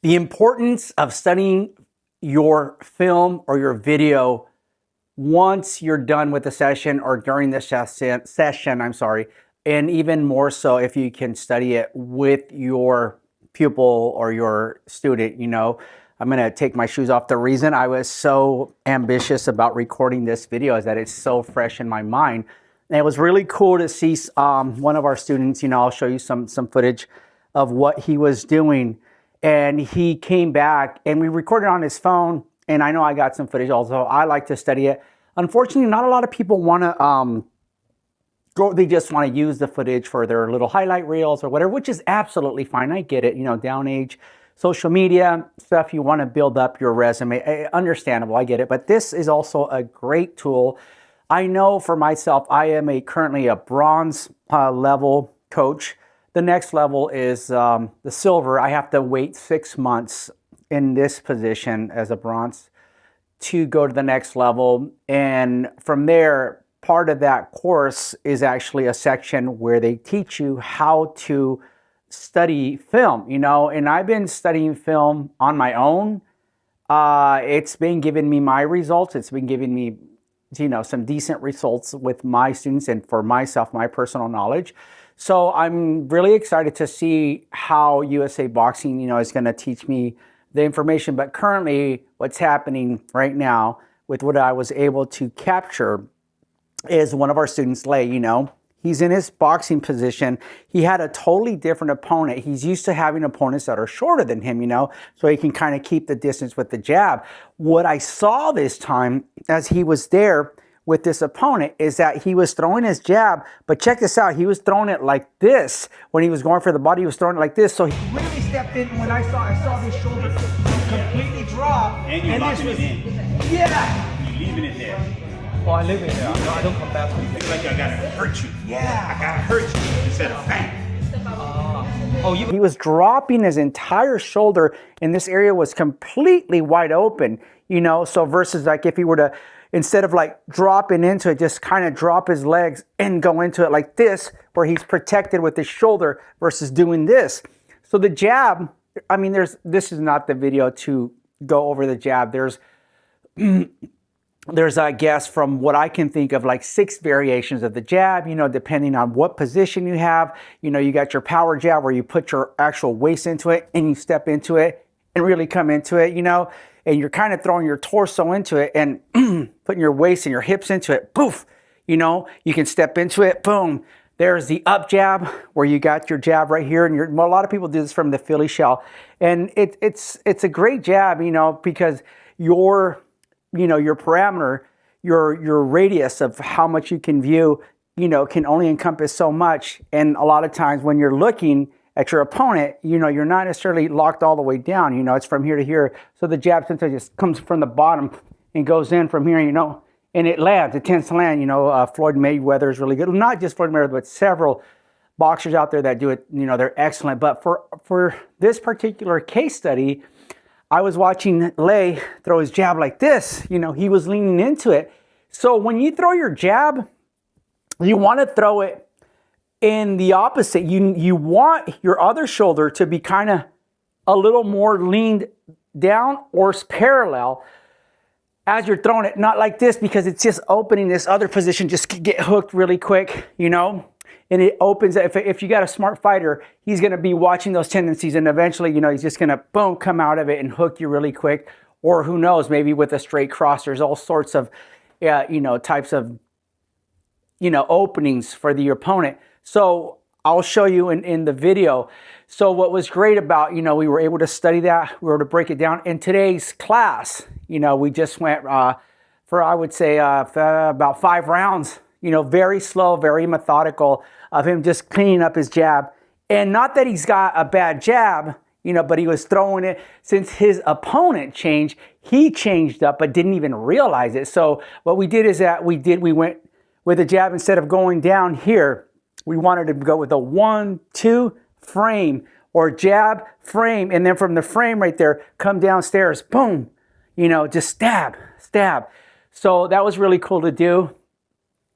The importance of studying your film or your video once you're done with the session or during the session, and even more so if you can study it with your pupil or your student. I'm going to take my shoes off. The reason I was so ambitious about recording this video is that it's so fresh in my mind. And it was really cool to see one of our students, I'll show you some footage of what he was doing. And he came back and we recorded on his phone. And I know I got some footage also. I like to study it. Unfortunately, not a lot of people want to they just want to use the footage for their little highlight reels or whatever, which is absolutely fine. I get it, down age, social media stuff, you want to build up your resume. Understandable, I get it. But this is also a great tool. I know for myself, I am currently a bronze level coach. The next level is the silver. I have to wait 6 months in this position as a bronze to go to the next level. And from there, part of that course is actually a section where they teach you how to study film, and I've been studying film on my own. It's been giving me my results. It's been giving me, some decent results with my students and for myself, my personal knowledge. So I'm really excited to see how USA Boxing, is going to teach me the information. But currently what's happening right now with what I was able to capture is one of our students, Lay, he's in his boxing position. He had a totally different opponent. He's used to having opponents that are shorter than him, so he can kind of keep the distance with the jab. What I saw this time as he was there with this opponent is that he was throwing his jab, but check this out. He was throwing it like this. When he was going for the body, he was throwing it like this. So he really stepped in. When I saw his shoulder completely drop. And you're locking it in. Yeah. You're leaving it there. Oh, I live in there. No, I don't come back. It's like I gotta hurt you. Yeah. I gotta hurt you instead of bang. He was dropping his entire shoulder, and this area was completely wide open, so versus like if he were to, instead of like dropping into it, just kind of drop his legs and go into it like this, where he's protected with his shoulder versus doing this. So the jab, this is not the video to go over the jab. There's, I guess, from what I can think of, like 6 variations of the jab, depending on what position you have. You got your power jab where you put your actual waist into it and you step into it and really come into it, and you're kind of throwing your torso into it and putting your waist and your hips into it. Poof, you can step into it. Boom. There's the up jab where you got your jab right here. And a lot of people do this from the Philly shell. And it's a great jab, because your parameter, your radius of how much you can view, can only encompass so much. And a lot of times when you're looking at your opponent, you're not necessarily locked all the way down. It's from here to here. So the jab sometimes just comes from the bottom and goes in from here, and it lands. It tends to land. Floyd Mayweather is really good. Not just Floyd Mayweather, but several boxers out there that do it. They're excellent. But for this particular case study, I was watching Lay throw his jab like this. He was leaning into it. So when you throw your jab, you want to throw it in the opposite. You want your other shoulder to be kind of a little more leaned down or parallel as you're throwing it. Not like this, because it's just opening this other position, just get hooked really quick, and it opens. If you got a smart fighter, he's going to be watching those tendencies, and eventually, he's just going to, boom, come out of it and hook you really quick. Or who knows, maybe with a straight cross. There's all sorts of, types of, openings for the opponent. So I'll show you in the video. So what was great about, we were able to study that. We were able to break it down. In today's class, we just went for, I would say, about 5 rounds. Very slow, very methodical of him just cleaning up his jab. And not that he's got a bad jab, but he was throwing it. Since his opponent changed, he changed up, but didn't even realize it. So what we did is that we went with a jab. Instead of going down here, we wanted to go with a 1-2 frame, or jab, frame. And then from the frame right there, come downstairs, boom, just stab. So that was really cool to do.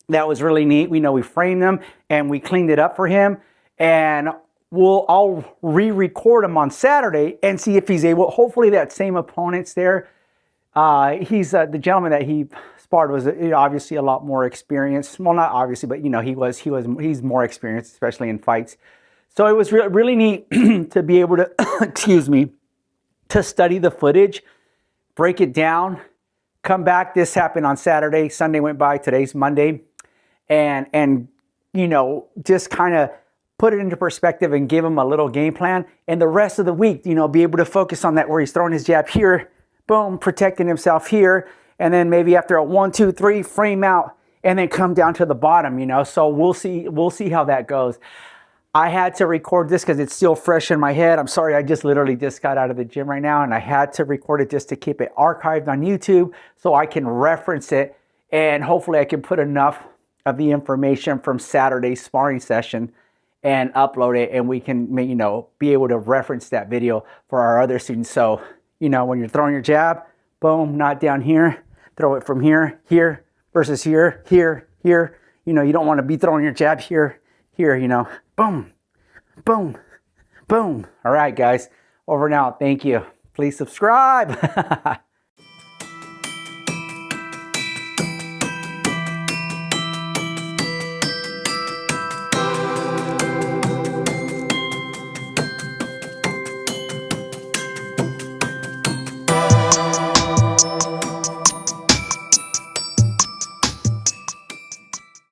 That was really neat. We framed them and we cleaned it up for him. And I'll re-record him on Saturday and see if he's able. Hopefully, that same opponent's there. He's the gentleman that he sparred was obviously a lot more experienced. Well, not obviously, but he's more experienced, especially in fights. So it was really neat to be able to, excuse me, to study the footage, break it down, come back. This happened on Saturday. Sunday went by. Today's Monday, and just kind of put it into perspective and give him a little game plan. And the rest of the week, be able to focus on that where he's throwing his jab here, boom, protecting himself here, and then maybe after a 1, 2, 3 frame out, and then come down to the bottom. So we'll see how that goes. I had to record this because it's still fresh in my head. I'm sorry, I literally just got out of the gym right now, and I had to record it just to keep it archived on YouTube so I can reference it, and hopefully I can put enough of the information from Saturday's sparring session and upload it, and we can, be able to reference that video for our other students. So, when you're throwing your jab, boom, not down here, throw it from here, here, versus here, here, here. You don't want to be throwing your jab here, boom, boom, boom. All right, guys, over and out. Thank you. Please subscribe.